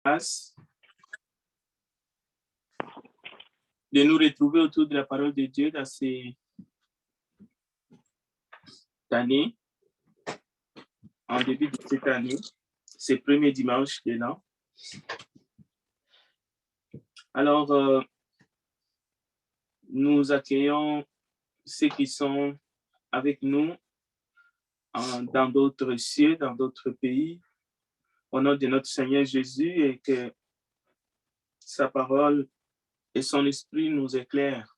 grâce de nous retrouver autour de la parole de Dieu dans cette année, en début de cette année, ce premier dimanche de l'an. Alors, nous accueillons ceux qui sont avec nous dans d'autres cieux, dans d'autres pays, au nom de notre Seigneur Jésus, et que sa parole et son esprit nous éclairent.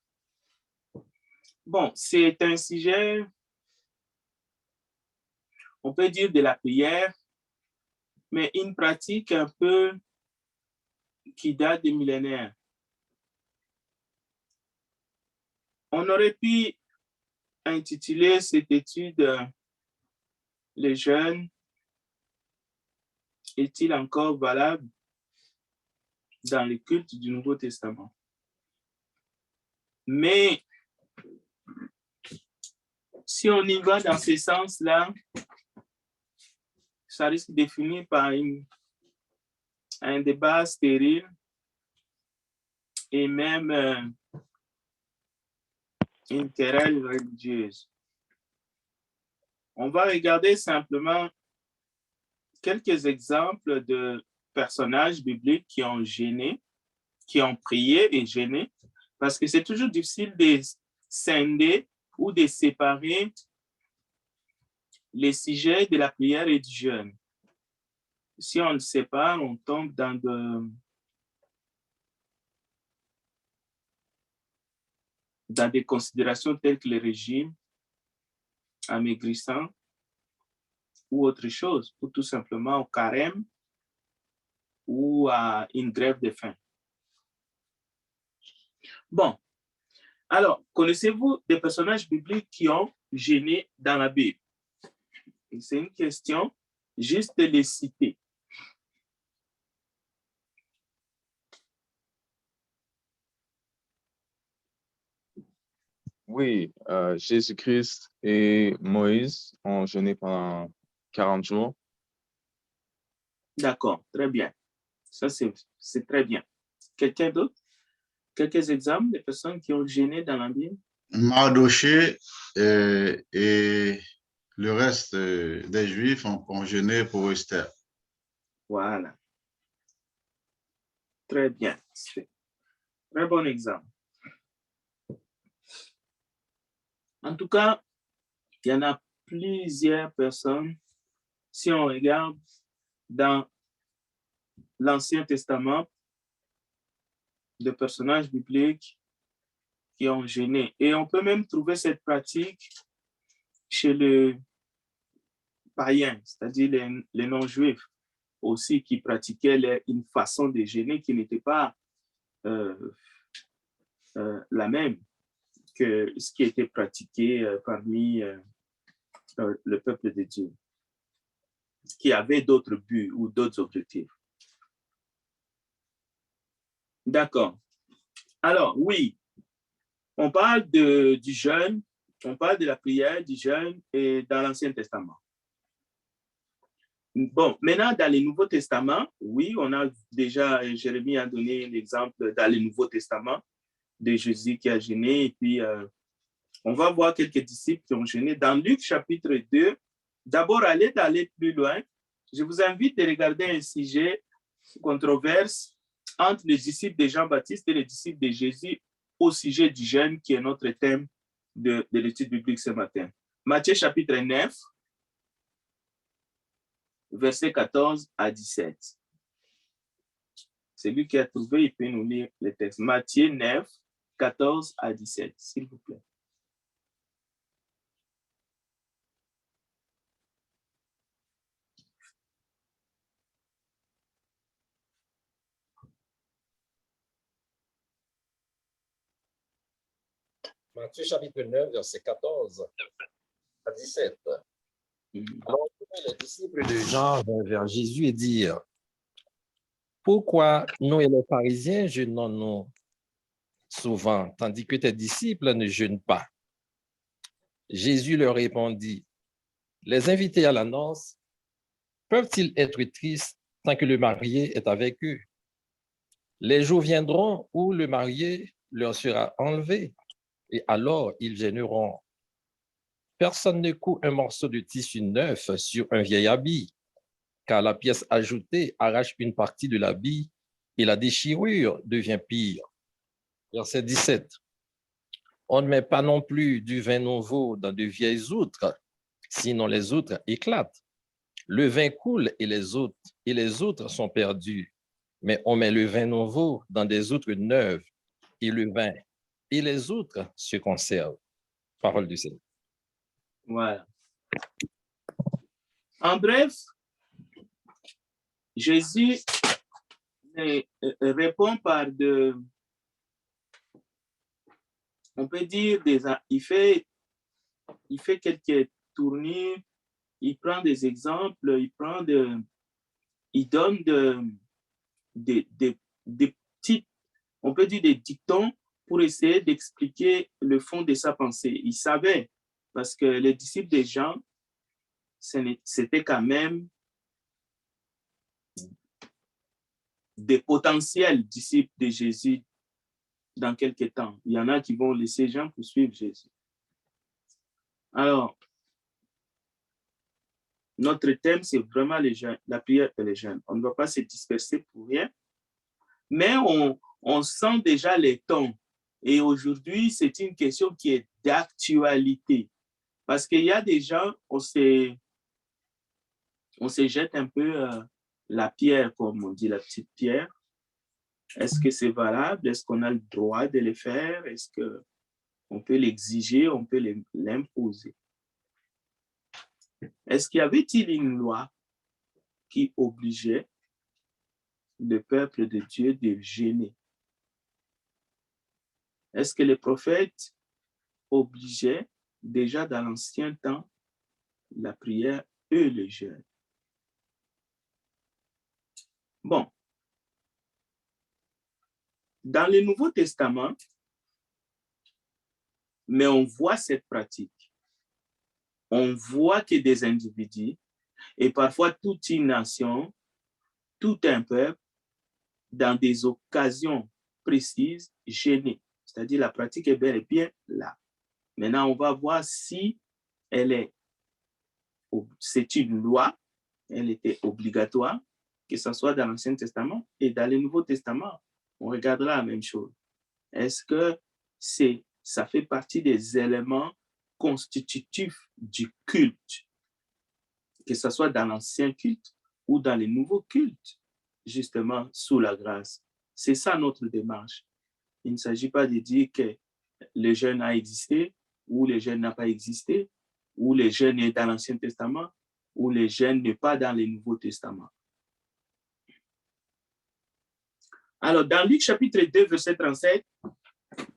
Bon, c'est un sujet, on peut dire de la prière, mais une pratique un peu qui date des millénaires. On aurait pu intituler cette étude « Le jeûne est-il encore valable dans le culte du Nouveau Testament ?» Mais si on y va dans ce sens-là, ça risque de finir par un débat stérile et même une querelle religieuse. On va regarder simplement quelques exemples de personnages bibliques qui ont jeûné, qui ont prié et jeûné, parce que c'est toujours difficile de scinder ou de séparer les sujets de la prière et du jeûne. Si on le sépare, on tombe dans des considérations telles que le régime amaigrissant ou autre chose, ou tout simplement au carême ou à une grève de faim. Bon, alors, connaissez-vous des personnages bibliques qui ont jeûné dans la Bible? C'est une question, juste de les citer. Oui, Jésus-Christ et Moïse ont jeûné pendant 40 jours. D'accord, très bien. Ça, c'est très bien. Quelqu'un d'autre? Quelques exemples de personnes qui ont jeûné dans la Bible? Mardoché et le reste des Juifs ont jeûné pour Esther. Voilà. Très bien. Très bon exemple. En tout cas, il y en a plusieurs personnes. Si on regarde dans l'Ancien Testament, de personnages bibliques qui ont jeûné. Et on peut même trouver cette pratique chez les païens, c'est-à-dire les non-juifs aussi, qui pratiquaient une façon de jeûner qui n'était pas la même que ce qui était pratiqué parmi le peuple de Dieu, qui avait d'autres buts ou d'autres objectifs. D'accord. Alors, oui, on parle du jeûne, on parle de la prière, du jeûne et dans l'Ancien Testament. Bon, maintenant, dans le Nouveau Testament, oui, on a déjà, Jérémie a donné l'exemple dans le Nouveau Testament de Jésus qui a jeûné, et puis on va voir quelques disciples qui ont jeûné. Dans Luc chapitre 2, d'abord, d'aller plus loin, je vous invite de regarder un sujet controverse entre les disciples de Jean-Baptiste et les disciples de Jésus au sujet du jeûne, qui est notre thème de l'étude biblique ce matin. Matthieu chapitre 9, versets 14 à 17. Celui qui a trouvé, il peut nous lire le texte. Matthieu 9, 14 à 17, s'il vous plaît. Matthieu chapitre 9, verset 14 à 17. Alors, les disciples de Jean vinrent vers Jésus et dirent: pourquoi nous et les pharisiens jeûnons-nous souvent, tandis que tes disciples ne jeûnent pas? Jésus leur répondit: les invités à la noce peuvent-ils être tristes tant que le marié est avec eux. Les jours viendront où le marié leur sera enlevé, et alors ils gêneront. Personne ne coud un morceau de tissu neuf sur un vieil habit, car la pièce ajoutée arrache une partie de l'habit et la déchirure devient pire. Verset 17. On ne met pas non plus du vin nouveau dans de vieilles outres, sinon les outres éclatent. Le vin coule et les outres sont perdues. Mais on met le vin nouveau dans des outres neuves, et le vin et les outres se conservent. Parole du Seigneur. Voilà. En bref, Jésus répond par on peut dire, il fait quelques tournures, il prend des exemples, il donne des petites, on peut dire des dictons pour essayer d'expliquer le fond de sa pensée. Il savait, parce que les disciples de Jean, c'était quand même des potentiels disciples de Jésus dans quelques temps. Il y en a qui vont laisser Jean pour suivre Jésus. Alors, notre thème, c'est vraiment les jeunes, la prière et les jeunes. On ne va pas se disperser pour rien, mais on sent déjà les tons. Et aujourd'hui, c'est une question qui est d'actualité. Parce qu'il y a des gens, on se jette un peu la pierre, comme on dit, la petite pierre. Est-ce que c'est valable? Est-ce qu'on a le droit de le faire? Est-ce qu'on peut l'exiger? On peut l'imposer? Est-ce qu'il y avait-il une loi qui obligeait le peuple de Dieu de jeûner? Est-ce que les prophètes obligeaient déjà dans l'ancien temps la prière et le jeûne? Bon. Dans le Nouveau Testament, mais on voit cette pratique. On voit que des individus, et parfois toute une nation, tout un peuple, dans des occasions précises, jeûner. C'est-à-dire la pratique est bel et bien là. Maintenant, on va voir si c'est une loi, elle était obligatoire, que ce soit dans l'Ancien Testament et dans le Nouveau Testament. On regardera la même chose. Est-ce que ça fait partie des éléments constitutifs du culte, que ce soit dans l'ancien culte ou dans les nouveaux cultes, justement sous la grâce? C'est ça notre démarche. Il ne s'agit pas de dire que le jeûne a existé ou le jeûne n'a pas existé, ou le jeûne est dans l'Ancien Testament ou le jeûne n'est pas dans le Nouveau Testament. Alors, dans Luc chapitre 2, verset 37,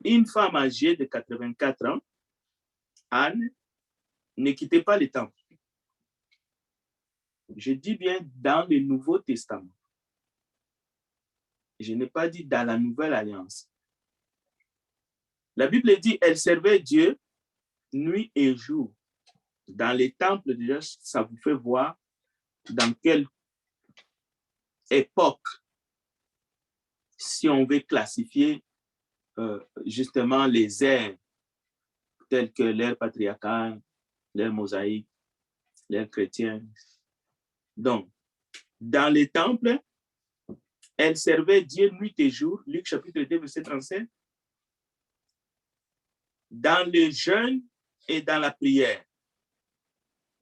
une femme âgée de 84 ans, Anne, ne quittait pas le temple. Je dis bien dans le Nouveau Testament. Je n'ai pas dit dans la Nouvelle Alliance. La Bible dit, elle servait Dieu nuit et jour. Dans les temples, déjà, ça vous fait voir dans quelle époque, si on veut classifier justement les ères, telles que l'ère patriarcale, l'ère mosaïque, l'ère chrétienne. Donc, dans les temples, elle servait Dieu nuit et jour, Luc chapitre 2, verset 37, dans le jeûne et dans la prière.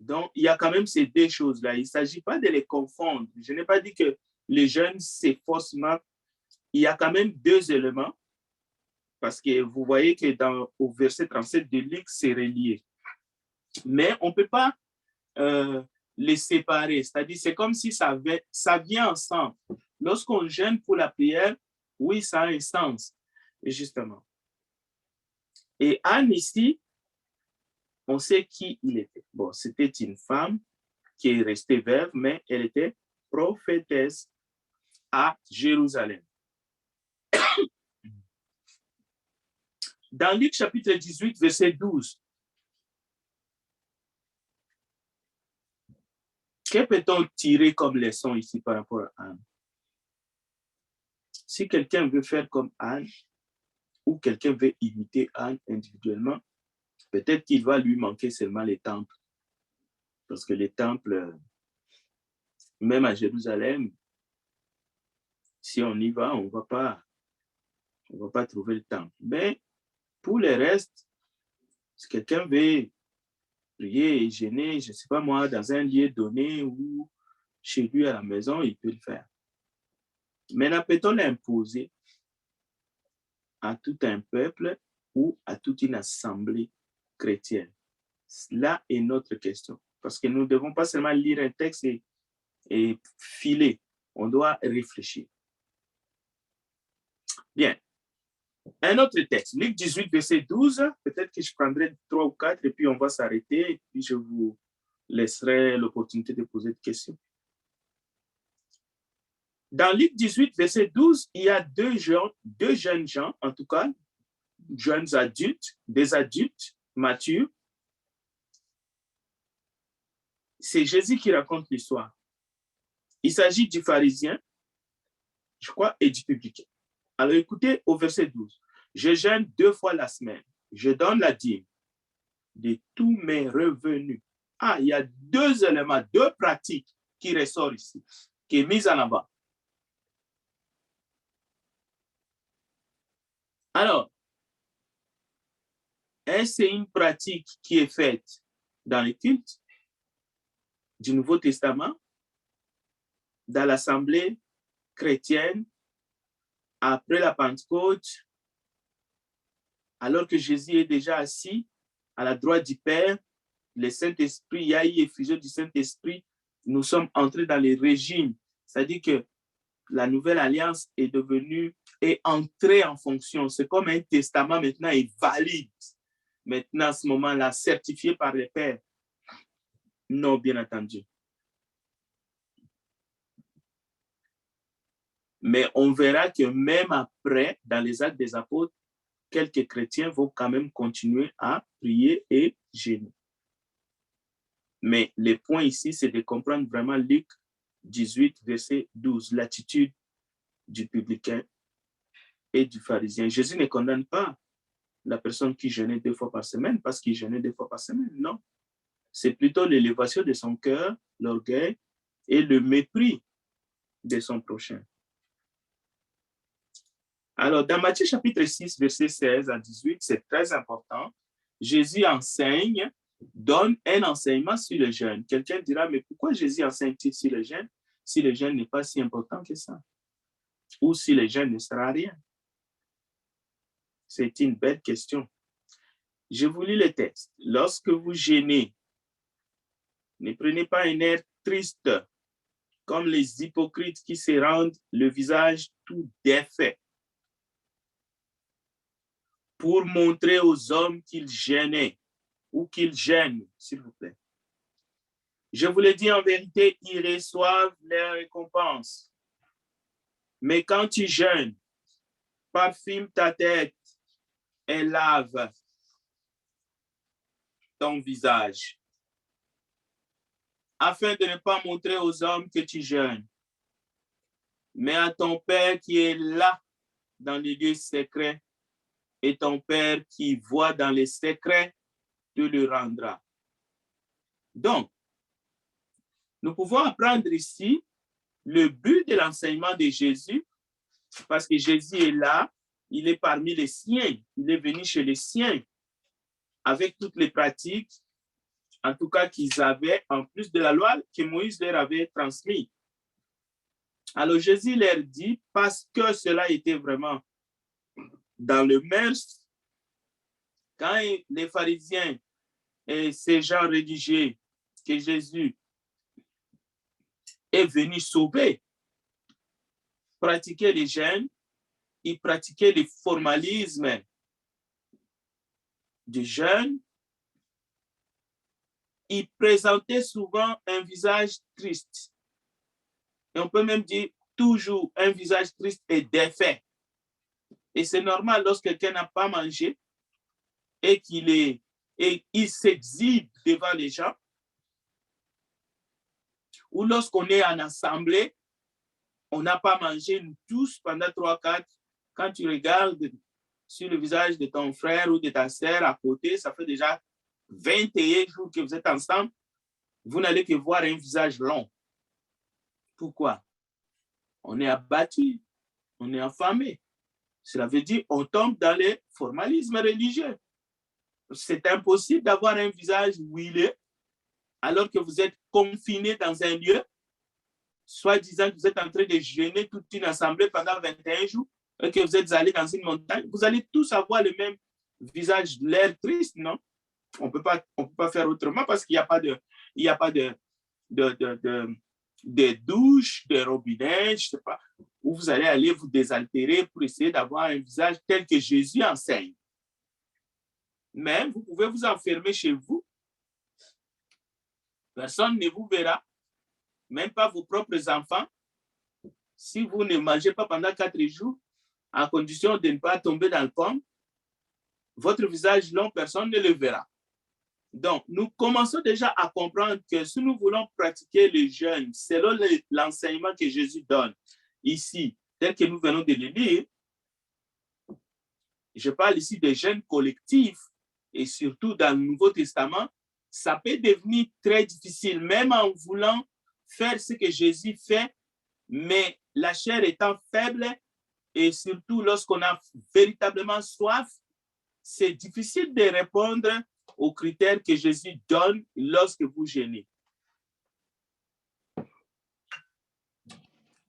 Donc, il y a quand même ces deux choses-là. Il ne s'agit pas de les confondre. Je n'ai pas dit que le jeûne, c'est faussement. Il y a quand même deux éléments, parce que vous voyez que au verset 37 de Luc, c'est relié. Mais on ne peut pas les séparer. C'est-à-dire, c'est comme si ça vient ensemble. Lorsqu'on jeûne pour la prière, oui, ça a un sens, justement. Et Anne, ici, on sait qui il était. Bon, c'était une femme qui est restée veuve, mais elle était prophétesse à Jérusalem. Dans Luc chapitre 18, verset 12, Que peut-on tirer comme leçon ici par rapport à Anne? Si quelqu'un veut faire comme Anne, ou quelqu'un veut imiter Anne individuellement, peut-être qu'il va lui manquer seulement les temples. Parce que les temples, même à Jérusalem, si on y va, on ne va pas trouver le temple. Mais pour le reste, si quelqu'un veut prier et jeûner, je ne sais pas moi, dans un lieu donné ou chez lui à la maison, il peut le faire. Maintenant, peut-on l'imposer à tout un peuple ou à toute une assemblée chrétienne? Là est notre question. Parce que nous ne devons pas seulement lire un texte et filer. On doit réfléchir. Bien. Un autre texte, Luc 18, verset 12. Peut-être que je prendrai 3 ou 4 et puis on va s'arrêter et puis je vous laisserai l'opportunité de poser des questions. Dans Luc 18, verset 12, il y a deux jeunes gens, en tout cas, jeunes adultes, des adultes matures. C'est Jésus qui raconte l'histoire. Il s'agit du pharisien, je crois, et du publicain. Alors écoutez au verset 12. Je jeûne 2 fois la semaine. Je donne la dîme de tous mes revenus. Ah, il y a 2 éléments, 2 pratiques qui ressortent ici, qui est mise en avant. Alors, est-ce que c'est une pratique qui est faite dans les cultes du Nouveau Testament, dans l'assemblée chrétienne, après la Pentecôte, alors que Jésus est déjà assis à la droite du Père, le Saint-Esprit, il y a eu effusion du Saint-Esprit, nous sommes entrés dans les régimes, c'est-à-dire que la nouvelle alliance est entrée en fonction. C'est comme un testament maintenant est valide. Maintenant, à ce moment-là, certifié par le Père. Non, bien entendu. Mais on verra que même après, dans les Actes des Apôtres, quelques chrétiens vont quand même continuer à prier et jeûner. Mais le point ici, c'est de comprendre vraiment Luc 18, verset 12, l'attitude du publicain et du pharisien. Jésus ne condamne pas la personne qui jeûnait 2 fois par semaine parce qu'il jeûnait 2 fois par semaine, non. C'est plutôt l'élévation de son cœur, l'orgueil et le mépris de son prochain. Alors, dans Matthieu chapitre 6, verset 16 à 18, c'est très important. Jésus enseigne, donne un enseignement sur le jeûne. Quelqu'un dira, mais pourquoi Jésus enseigne-t-il sur le jeûne si le jeûne n'est pas si important que ça? Ou si le jeûne ne sert à rien? C'est une belle question. Je vous lis le texte. Lorsque vous jeûnez, ne prenez pas un air triste, comme les hypocrites qui se rendent le visage tout défait, pour montrer aux hommes qu'ils jeûnaient ou qu'ils jeûnent, s'il vous plaît. Je vous le dis en vérité, ils reçoivent leur récompense. Mais quand tu jeûnes, parfume ta tête et lave ton visage, afin de ne pas montrer aux hommes que tu jeûnes, mais à ton Père qui est là dans les lieux secrets, et ton Père qui voit dans les secrets te le rendra. Donc, nous pouvons apprendre ici le but de l'enseignement de Jésus, parce que Jésus est là, il est parmi les siens, il est venu chez les siens, avec toutes les pratiques, en tout cas qu'ils avaient, en plus de la loi que Moïse leur avait transmise. Alors Jésus leur dit, parce que cela était vraiment dans le mœurs, quand les pharisiens et ces gens religieux que Jésus est venu sauver, pratiquaient les jeûnes, ils pratiquaient le formalisme du jeûne, ils présentaient souvent un visage triste. Et on peut même dire toujours un visage triste et défait. Et c'est normal lorsque quelqu'un n'a pas mangé et qu'il s'exhibe devant les gens, ou lorsqu'on est en assemblée, on n'a pas mangé nous tous pendant 3-4. Quand tu regardes sur le visage de ton frère ou de ta sœur à côté, ça fait déjà 21 jours que vous êtes ensemble, vous n'allez que voir un visage long. Pourquoi? On est abattu, on est affamé. Cela veut dire qu'on tombe dans les formalismes religieux. C'est impossible d'avoir un visage huilé alors que vous êtes confiné dans un lieu, soit disant que vous êtes en train de jeûner toute une assemblée pendant 21 jours et que vous êtes allé dans une montagne. Vous allez tous avoir le même visage, l'air triste, non? On ne peut pas faire autrement parce qu'il n'y a pas de douche, de robinet, je ne sais pas, où vous allez aller vous désaltérer pour essayer d'avoir un visage tel que Jésus enseigne. Mais vous pouvez vous enfermer chez vous. Personne ne vous verra, même pas vos propres enfants. Si vous ne mangez pas pendant 4 jours, à condition de ne pas tomber dans le pomme, votre visage long, personne ne le verra. Donc, nous commençons déjà à comprendre que si nous voulons pratiquer le jeûne selon l'enseignement que Jésus donne ici, tel que nous venons de le lire, je parle ici des jeûnes collectifs et surtout dans le Nouveau Testament, ça peut devenir très difficile, même en voulant faire ce que Jésus fait, mais la chair étant faible et surtout lorsqu'on a véritablement soif, c'est difficile de répondre aux critères que Jésus donne lorsque vous jeûnez.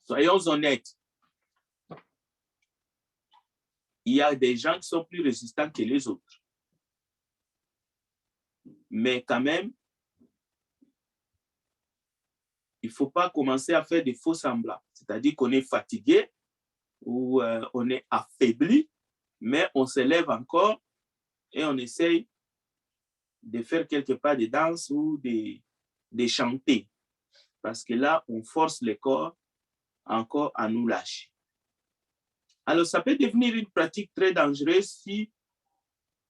Soyons honnêtes. Il y a des gens qui sont plus résistants que les autres. Mais quand même, il ne faut pas commencer à faire des faux semblants. C'est-à-dire qu'on est fatigué ou on est affaibli, mais on se lève encore et on essaye de faire quelque part des danses ou de chanter. Parce que là, on force le corps encore à nous lâcher. Alors, ça peut devenir une pratique très dangereuse si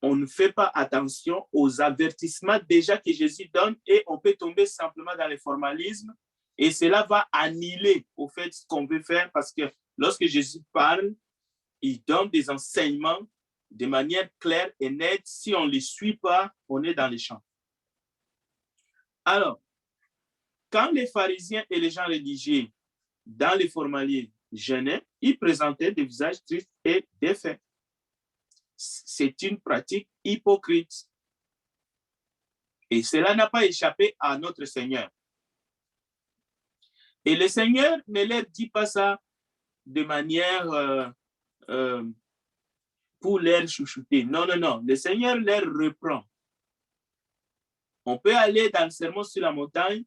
on ne fait pas attention aux avertissements déjà que Jésus donne et on peut tomber simplement dans le formalisme et cela va annihiler au fait ce qu'on veut faire parce que lorsque Jésus parle, il donne des enseignements de manière claire et nette. Si on ne les suit pas, on est dans les champs. Alors, quand les pharisiens et les gens religieux dans les formalismes jeûnaient, ils présentaient des visages tristes et défaits. C'est une pratique hypocrite. Et cela n'a pas échappé à notre Seigneur. Et le Seigneur ne leur dit pas ça de manière pour leur chouchouter. Non, non, non. Le Seigneur leur reprend. On peut aller dans le sermon sur la montagne.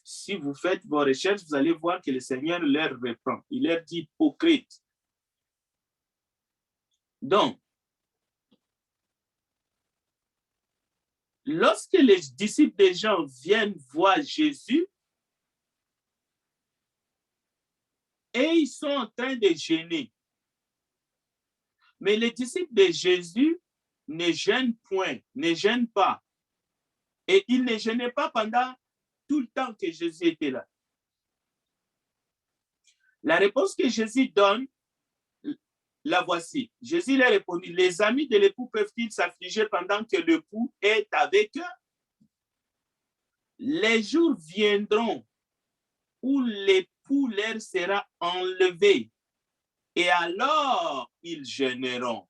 Si vous faites vos recherches, vous allez voir que le Seigneur leur reprend. Il leur dit hypocrite. Donc, lorsque les disciples des gens viennent voir Jésus et ils sont en train de jeûner, mais les disciples de Jésus ne jeûnent point, ne jeûnent pas. Et ils ne jeûnaient pas pendant tout le temps que Jésus était là. La réponse que Jésus donne, la voici. Jésus leur répondit, les amis de l'époux peuvent-ils s'affliger pendant que l'époux est avec eux? Les jours viendront où l'époux leur sera enlevé et alors ils jeûneront.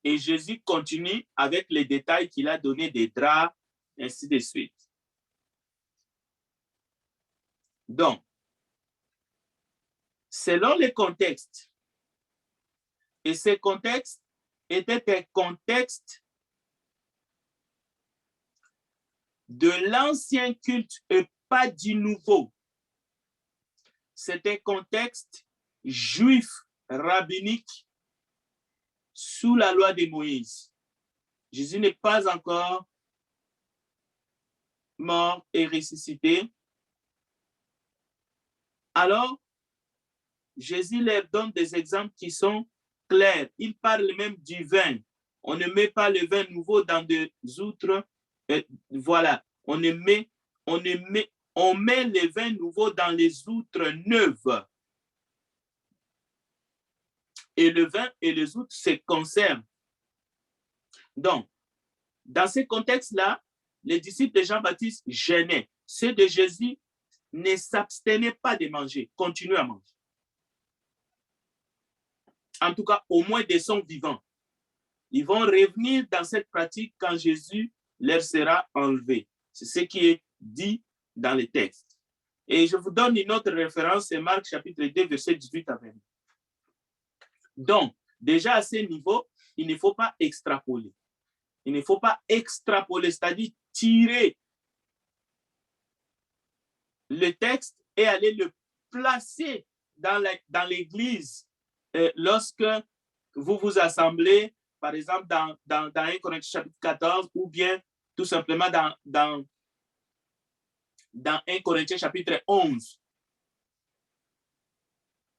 Et Jésus continue avec les détails qu'il a donnés des draps, ainsi de suite. Donc, selon les contextes, et ces contextes étaient un contexte de l'ancien culte et pas du nouveau. C'était un contexte juif, rabbinique, sous la loi de Moïse. Jésus n'est pas encore mort et ressuscité. Alors, Jésus leur donne des exemples qui sont clairs. Il parle même du vin. On ne met pas le vin nouveau dans des outres. Voilà, on ne met on met les vins nouveaux dans les outres neuves. Et le vin et les outres se conservent. Donc, dans ce contexte-là, les disciples de Jean-Baptiste jeûnaient. Ceux de Jésus ne s'abstenaient pas de manger, continuaient à manger. En tout cas, au moins de son vivant. Ils vont revenir dans cette pratique quand Jésus leur sera enlevé. C'est ce qui est dit dans les textes. Et je vous donne une autre référence, c'est Marc chapitre 2, verset 18 à 20. Donc, déjà à ce niveau, il ne faut pas extrapoler. Il ne faut pas extrapoler, c'est-à-dire tirer le texte et aller le placer dans l'Église lorsque vous vous assemblez, par exemple, dans 1 Corinthiens chapitre 14 ou bien tout simplement dans 1 Corinthiens chapitre 11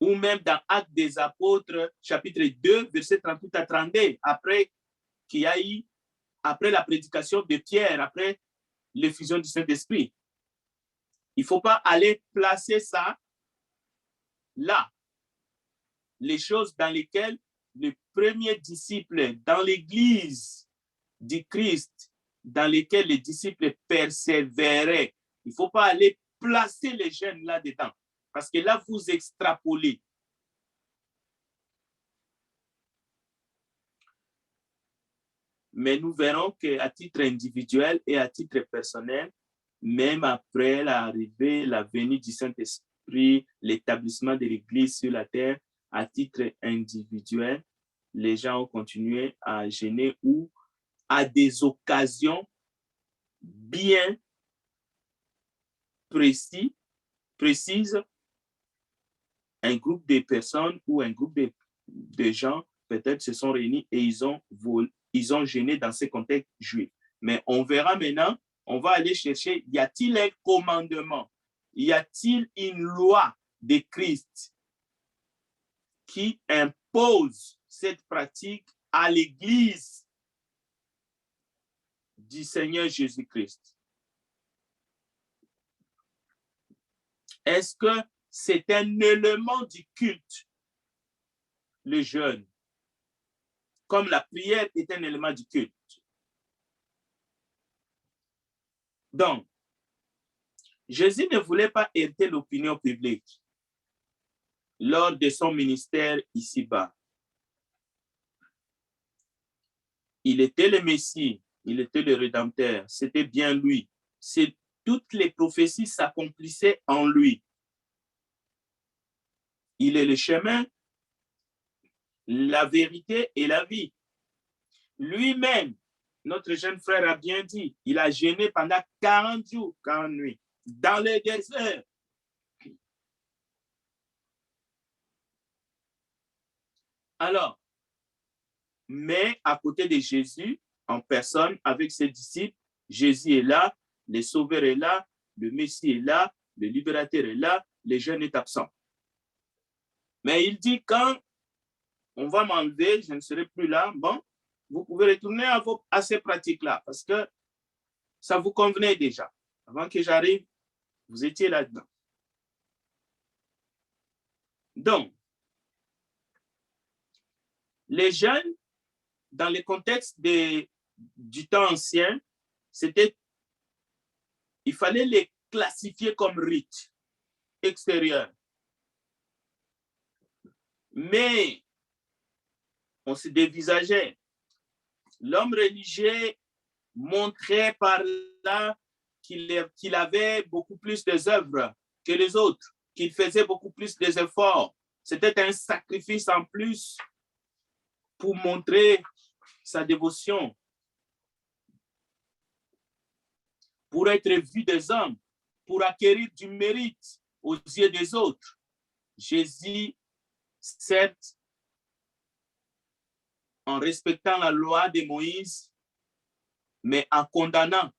ou même dans Actes des Apôtres chapitre 2, verset 38 à 32, après qu'il y a eu, après la prédication de Pierre, après l'effusion du Saint-Esprit. Il ne faut pas aller placer ça là. Les choses dans lesquelles les premiers disciples dans l'Église du Christ, dans lesquelles les disciples persévéraient. Il ne faut pas aller placer les jeunes là-dedans, parce que là, vous extrapolez. Mais nous verrons qu'à titre individuel et à titre personnel, même après l'arrivée, la venue du Saint-Esprit, l'établissement de l'Église sur la terre, à titre individuel, les gens ont continué à jeûner ou à des occasions bien précises, un groupe de personnes ou un groupe de gens peut-être se sont réunis et ils ont jeûné dans ce contexte juif. Mais on verra maintenant, on va aller chercher, y a-t-il un commandement? Y a-t-il une loi de Christ qui impose cette pratique à l'Église du Seigneur Jésus-Christ? Est-ce que c'est un élément du culte, le jeûne, comme la prière est un élément du culte? Donc, Jésus ne voulait pas heurter l'opinion publique lors de son ministère ici-bas. Il était le Messie, il était le Rédempteur, c'était bien lui. Toutes les prophéties s'accomplissaient en lui. Il est le chemin, la vérité et la vie. Lui-même, notre jeune frère a bien dit, il a jeûné pendant 40 jours, 40 nuits, dans le désert. Alors, mais à côté de Jésus, en personne, avec ses disciples, Jésus est là, le Sauveur est là, le Messie est là, le Libérateur est là, le jeune est absent. Mais il dit, quand on va m'enlever, je ne serai plus là, bon, vous pouvez retourner à ces pratiques-là, parce que ça vous convenait déjà. Avant que j'arrive, vous étiez là-dedans. Donc, les jeunes, dans le contexte du temps ancien, il fallait les classifier comme rites extérieurs. Mais on se dévisageait. L'homme religieux montrait par là qu'il avait beaucoup plus d'œuvres que les autres, qu'il faisait beaucoup plus d'efforts. C'était un sacrifice en plus pour montrer sa dévotion, pour être vu des hommes, pour acquérir du mérite aux yeux des autres. Jésus, certes, en respectant la loi de Moïse, mais en condamnant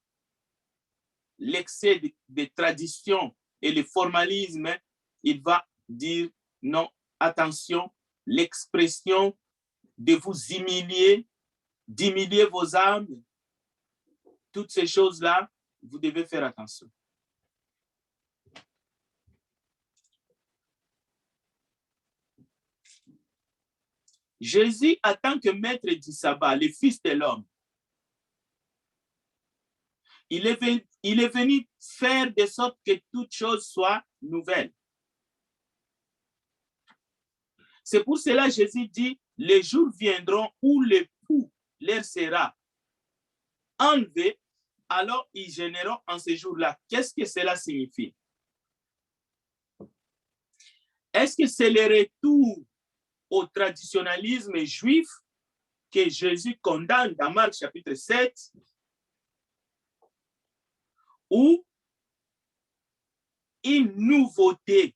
l'excès de tradition et le formalisme, il va dire non, attention, l'expression de vous humilier, d'humilier vos âmes, toutes ces choses-là, vous devez faire attention. Jésus, en tant que maître du sabbat, le Fils de l'homme, il est venu faire de sorte que toute chose soit nouvelle. C'est pour cela que Jésus dit, les jours viendront où l'époux leur sera enlevé, alors ils gêneront en ces jours-là. Qu'est-ce que cela signifie? Est-ce que c'est le retour au traditionnalisme juif que Jésus condamne dans Marc chapitre 7 ou une nouveauté,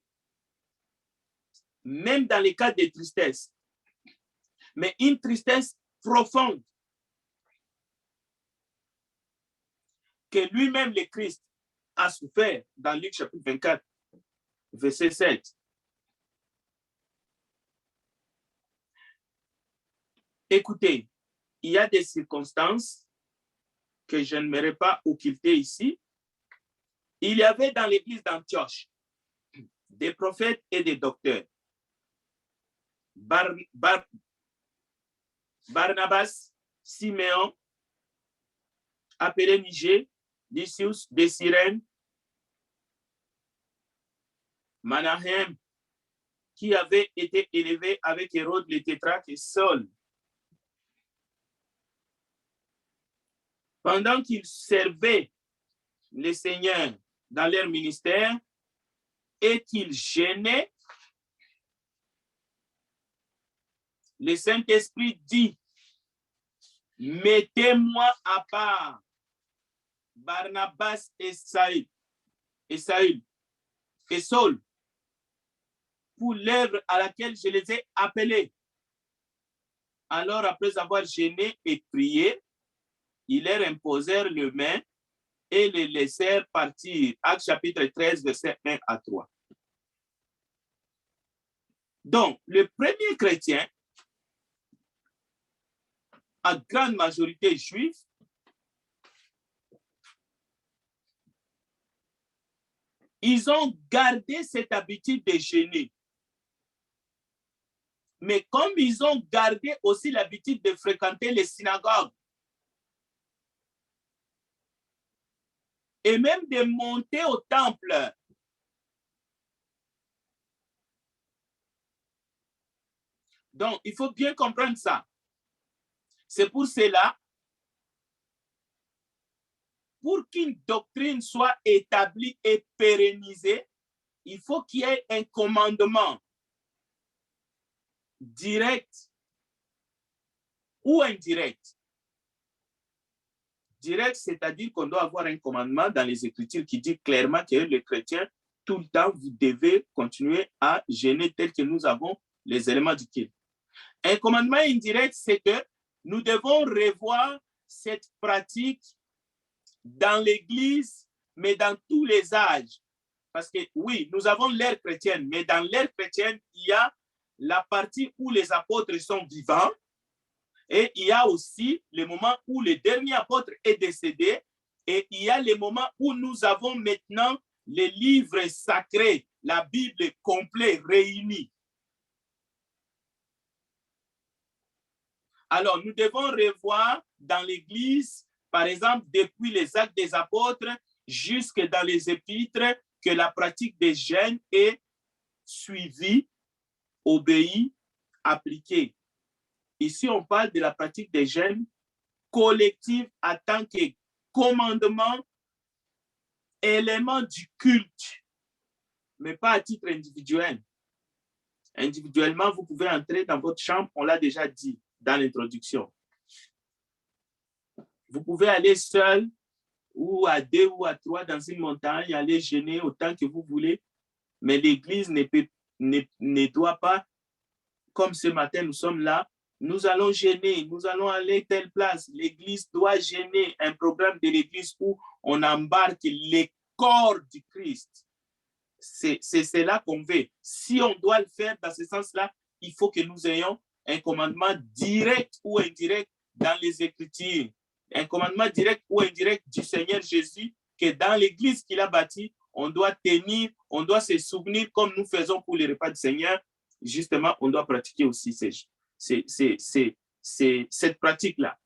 même dans les cas de tristesse, mais une tristesse profonde que lui-même, le Christ, a souffert dans Luc chapitre 24, verset 7. Écoutez, il y a des circonstances que je n'aimerais pas occulter ici. Il y avait dans l'église d'Antioche des prophètes et des docteurs. Barnabas, Siméon, appelé Niger, Lysius de Cyrène, Manahem, qui avait été élevé avec Hérode le tétrarque et Saul. Pendant qu'ils servaient le Seigneur dans leur ministère et qu'ils gênaient, le Saint-Esprit dit, mettez-moi à part Barnabas et Saül et Saul pour l'œuvre à laquelle je les ai appelés. Alors, après avoir gêné et prié, ils leur imposèrent les mains et les laissèrent partir. Actes chapitre 13, versets 1 à 3. Donc, le premier chrétien, en grande majorité juif, ils ont gardé cette habitude de jeûner. Mais comme ils ont gardé aussi l'habitude de fréquenter les synagogues et même de monter au temple, donc il faut bien comprendre ça. C'est pour cela, pour qu'une doctrine soit établie et pérennisée, il faut qu'il y ait un commandement direct ou indirect. Direct, c'est-à-dire qu'on doit avoir un commandement dans les Écritures qui dit clairement que les chrétiens, tout le temps, vous devez continuer à jeûner tel que nous avons les éléments du culte. Un commandement indirect, c'est que nous devons revoir cette pratique dans l'Église, mais dans tous les âges. Parce que oui, nous avons l'ère chrétienne, mais dans l'ère chrétienne, il y a la partie où les apôtres sont vivants et il y a aussi le moment où le dernier apôtre est décédé et il y a le moment où nous avons maintenant les livres sacrés, la Bible complète réunie. Alors, nous devons revoir dans l'Église, par exemple, depuis les Actes des Apôtres jusque dans les Épîtres, que la pratique des jeûnes est suivie, obéie, appliquée. Ici, on parle de la pratique des jeûnes collective en tant que commandement, élément du culte, mais pas à titre individuel. Individuellement, vous pouvez entrer dans votre chambre, on l'a déjà dit dans l'introduction. Vous pouvez aller seul ou à 2 ou à 3 dans une montagne, aller jeûner autant que vous voulez, mais l'Église ne doit pas, comme ce matin nous sommes là, nous allons jeûner, nous allons aller telle place. L'Église doit jeûner, un programme de l'Église où on embarque les corps du Christ. C'est cela qu'on veut. Si on doit le faire dans ce sens-là, il faut que nous ayons un commandement direct ou indirect dans les Écritures. Un commandement direct ou indirect du Seigneur Jésus que dans l'Église qu'il a bâtie, on doit tenir, on doit se souvenir comme nous faisons pour les repas du Seigneur. Justement, on doit pratiquer aussi cette pratique-là.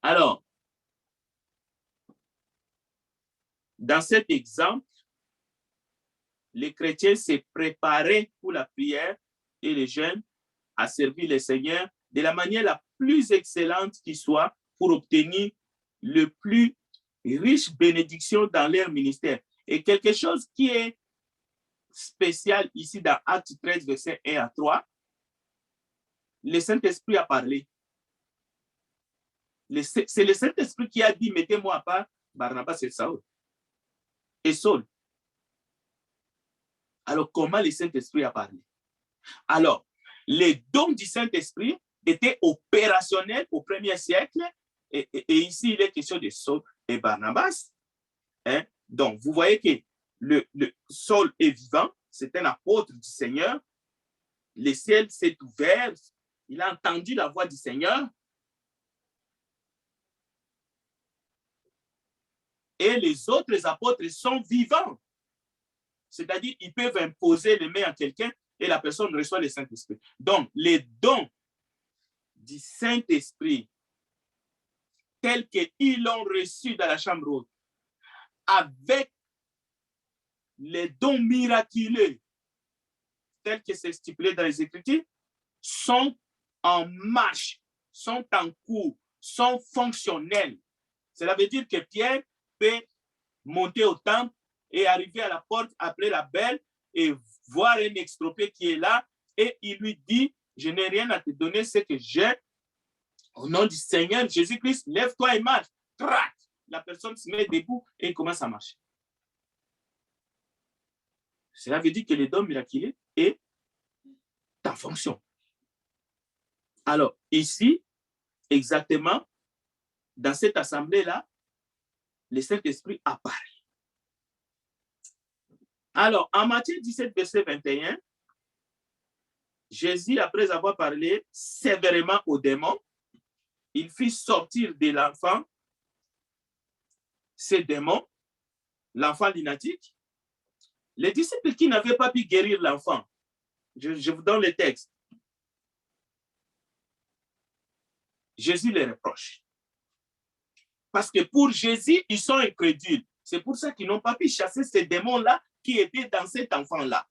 Alors, dans cet exemple, les chrétiens s'est préparés pour la prière et les jeûnes à servir le Seigneur de la manière la plus excellente qui soit pour obtenir le plus riche bénédiction dans leur ministère. Et quelque chose qui est spécial ici dans Actes 13, versets 1 à 3, le Saint-Esprit a parlé. C'est le Saint-Esprit qui a dit, mettez-moi à part Barnabas et Saül. Et Saul. Alors, comment le Saint-Esprit a parlé? Alors, les dons du Saint-Esprit étaient opérationnels au 1er siècle. Et ici, il est question de Saul et Barnabas. Hein? Donc, vous voyez que le Saul est vivant. C'est un apôtre du Seigneur. Le ciel s'est ouvert. Il a entendu la voix du Seigneur. Et les autres apôtres sont vivants. C'est-à-dire, ils peuvent imposer les mains à quelqu'un et la personne reçoit le Saint-Esprit. Donc, les dons du Saint-Esprit, tels qu'ils l'ont reçu dans la chambre haute, avec les dons miraculeux, tels que c'est stipulé dans les Écritures, sont en marche, sont en cours, sont fonctionnels. Cela veut dire que Pierre peut monter au temple et arriver à la porte, appeler la belle et voir un extropié qui est là et il lui dit, je n'ai rien à te donner, c'est que j'ai. Au nom du Seigneur Jésus-Christ, lève-toi et marche. Trac! La personne se met debout et commence à marcher. Cela veut dire que le don miraculeux est en fonction. Alors, ici, exactement, dans cette assemblée-là, le Saint-Esprit apparaît. Alors, en Matthieu 17, verset 21, Jésus, après avoir parlé sévèrement aux démons, il fit sortir de l'enfant ces démons, l'enfant lunatique. Les disciples qui n'avaient pas pu guérir l'enfant, je vous donne le texte. Jésus les reproche. Parce que pour Jésus, ils sont incrédules. C'est pour ça qu'ils n'ont pas pu chasser ces démons-là qui étaient dans cet enfant-là.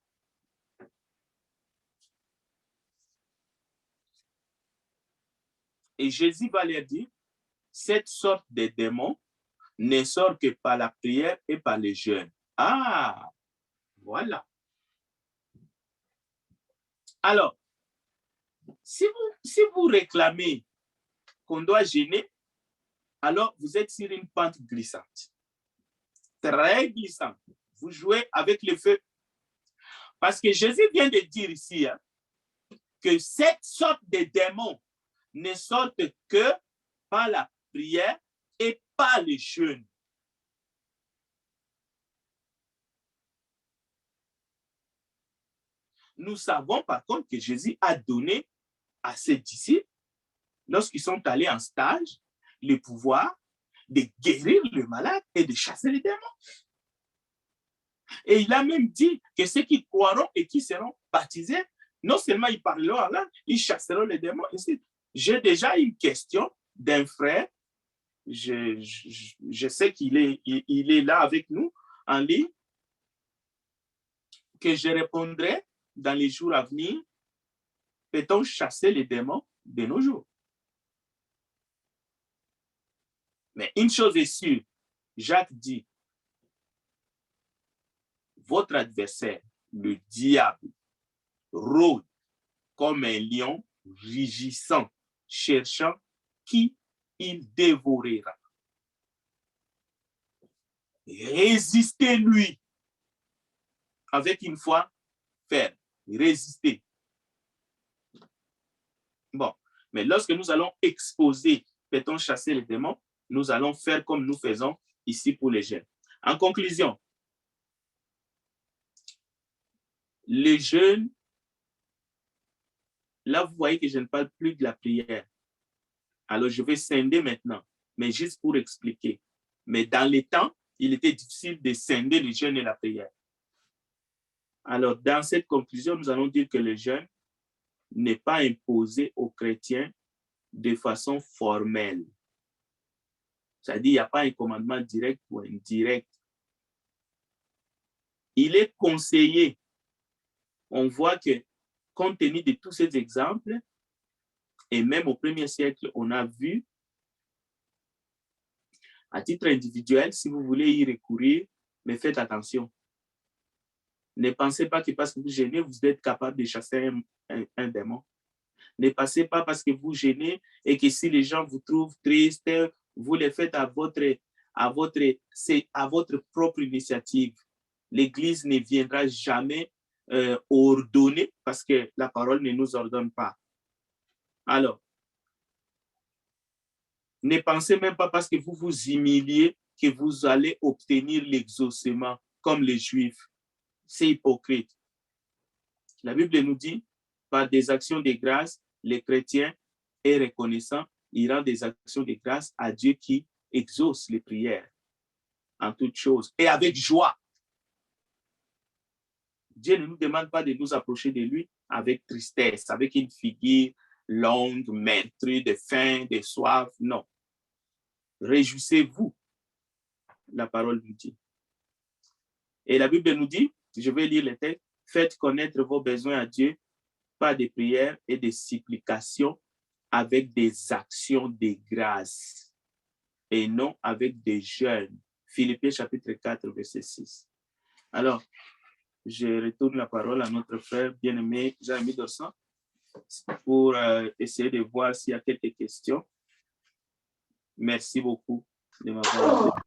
Et Jésus va leur dire, cette sorte de démons ne sort que par la prière et par les jeûnes. Ah, voilà. Alors, si vous réclamez qu'on doit jeûner, alors vous êtes sur une pente glissante. Très glissante. Vous jouez avec le feu. Parce que Jésus vient de dire ici que cette sorte de démons ne sortent que par la prière et par le jeûne. Nous savons par contre que Jésus a donné à ses disciples, lorsqu'ils sont allés en stage, le pouvoir de guérir le malade et de chasser les démons. Et il a même dit que ceux qui croiront et qui seront baptisés, non seulement ils parleront en langue, ils chasseront les démons. J'ai déjà une question d'un frère, je sais qu'il est là avec nous en ligne, que je répondrai dans les jours à venir. Peut-on chasser les démons de nos jours? Mais une chose est sûre, Jacques dit, votre adversaire, le diable, rôde comme un lion rugissant, cherchant qui il dévorera. Résistez-lui avec une foi ferme. Résistez. Bon, mais lorsque nous allons exposer, peut-on chasser les démons, nous allons faire comme nous faisons ici pour les jeunes. En conclusion, les jeunes, là vous voyez que je ne parle plus de la prière. Alors je vais scinder maintenant, mais juste pour expliquer. Mais dans les temps, il était difficile de scinder le jeûne et la prière. Alors dans cette conclusion, nous allons dire que le jeûne n'est pas imposé aux chrétiens de façon formelle. C'est-à-dire, il n'y a pas un commandement direct ou indirect. Il est conseillé. On voit que, compte tenu de tous ces exemples, et même au 1er siècle, on a vu, à titre individuel, si vous voulez y recourir, mais faites attention. Ne pensez pas que parce que vous gênez, vous êtes capable de chasser un démon. Ne pensez pas parce que vous gênez et que si les gens vous trouvent triste, vous les faites à votre propre initiative. L'Église ne viendra jamais ordonner parce que la parole ne nous ordonne pas. Alors, ne pensez même pas parce que vous vous humiliez que vous allez obtenir l'exaucement comme les Juifs. C'est hypocrite. La Bible nous dit, par des actions de grâce, les chrétiens est reconnaissant, il rend des actions de grâce à Dieu qui exauce les prières en toutes choses et avec joie. Dieu ne nous demande pas de nous approcher de lui avec tristesse, avec une figure longue, meurtrie, de faim, de soif. Non. Réjouissez-vous, la parole nous dit. Et la Bible nous dit, je vais lire le texte, faites connaître vos besoins à Dieu par des prières et des supplications avec des actions de grâce et non avec des jeûnes. Philippiens chapitre 4, verset 6. Alors, je retourne la parole à notre frère bien-aimé Jérémie Dorsan pour essayer de voir s'il y a quelques questions. Merci beaucoup de m'avoir écouté.